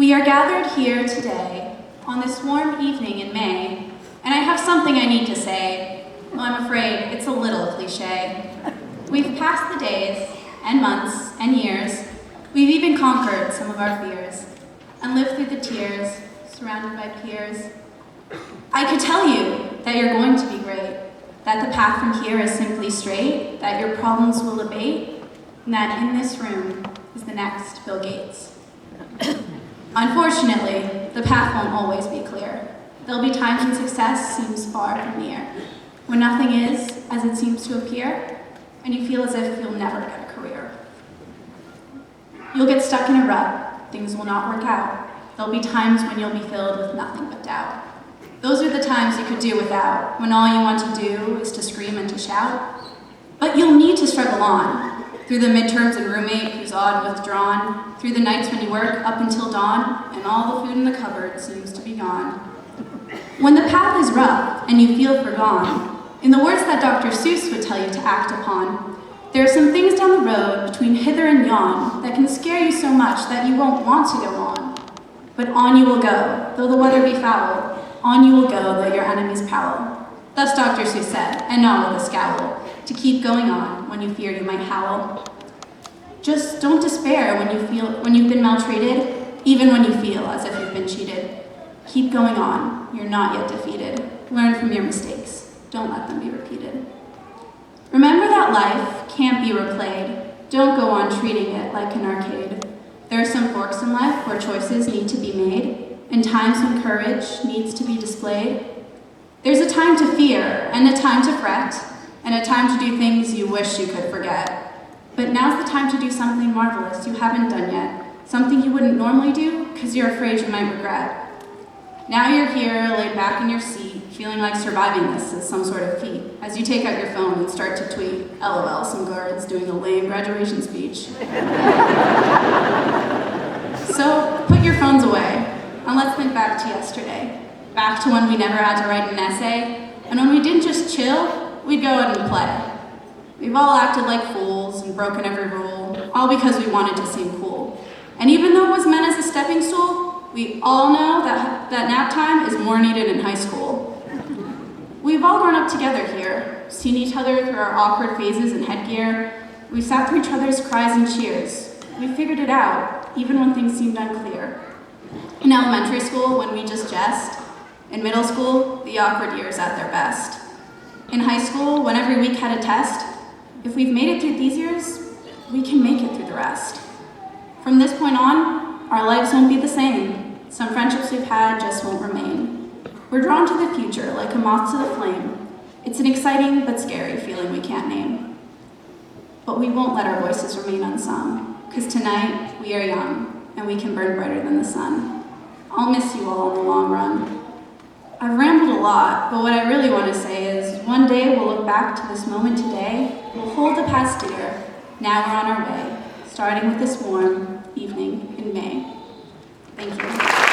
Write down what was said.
We are gathered here today on this warm evening in May, and I have something I need to say. Well, I'm afraid it's a little cliche. We've passed the days and months and years. We've even conquered some of our fears and lived through the tears, surrounded by peers. I could tell you that you're going to be great, that the path from here is simply straight, that your problems will abate, and that in this room is the next Bill Gates. Unfortunately, the path won't always be clear. There'll be times when success seems far from near, when nothing is as it seems to appear, and you feel as if you'll never get a career. You'll get stuck in a rut, things will not work out. There'll be times when you'll be filled with nothing but doubt. Those are the times you could do without, when all you want to do is to scream and to shout. But you'll need to struggle on, through the midterms and roommate who's odd and withdrawn, through the nights when you work up until dawn, and all the food in the cupboard seems to be gone. When the path is rough and you feel forgone, in the words that Dr. Seuss would tell you to act upon, there are some things down the road between hither and yon that can scare you so much that you won't want to go on. But on you will go, though the weather be foul. On you will go, though your enemies prowl. Thus Dr. Seuss said, and not with a scowl, to keep going on when you fear you might howl. Just don't despair when you've been maltreated, even when you feel as if you've been cheated. Keep going on, you're not yet defeated. Learn from your mistakes, don't let them be repeated. Remember that life can't be replayed. Don't go on treating it like an arcade. There are some forks in life where choices need to be made, and times when courage needs to be displayed. There's a time to fear, and a time to fret, and a time to do things you wish you could forget. But now's the time to do something marvelous you haven't done yet, something you wouldn't normally do because you're afraid you might regret. Now you're here, laid back in your seat, feeling like surviving this is some sort of feat, as you take out your phone and start to tweet, LOL, some guards doing a lame graduation speech. So put your phones away, and let's think back to yesterday. Back to when we never had to write an essay, and when we didn't just chill, we'd go out and play. We've all acted like fools and broken every rule, all because we wanted to seem cool. And even though it was meant as a stepping stool, we all know that nap time is more needed in high school. We've all grown up together here, seen each other through our awkward phases and headgear. We've sat through each other's cries and cheers. We figured it out, even when things seemed unclear. In elementary school, when we just jest. In middle school, the awkward years at their best. In high school, when every week had a test, if we've made it through these years, we can make it through the rest. From this point on, our lives won't be the same. Some friendships we've had just won't remain. We're drawn to the future like a moth to the flame. It's an exciting but scary feeling we can't name. But we won't let our voices remain unsung, because tonight we are young and we can burn brighter than the sun. I'll miss you all in the long run. I've rambled a lot, but what I really want to say is one day we'll look back to this moment today, we'll hold the past dear, now we're on our way, starting with this warm evening in May. Thank you.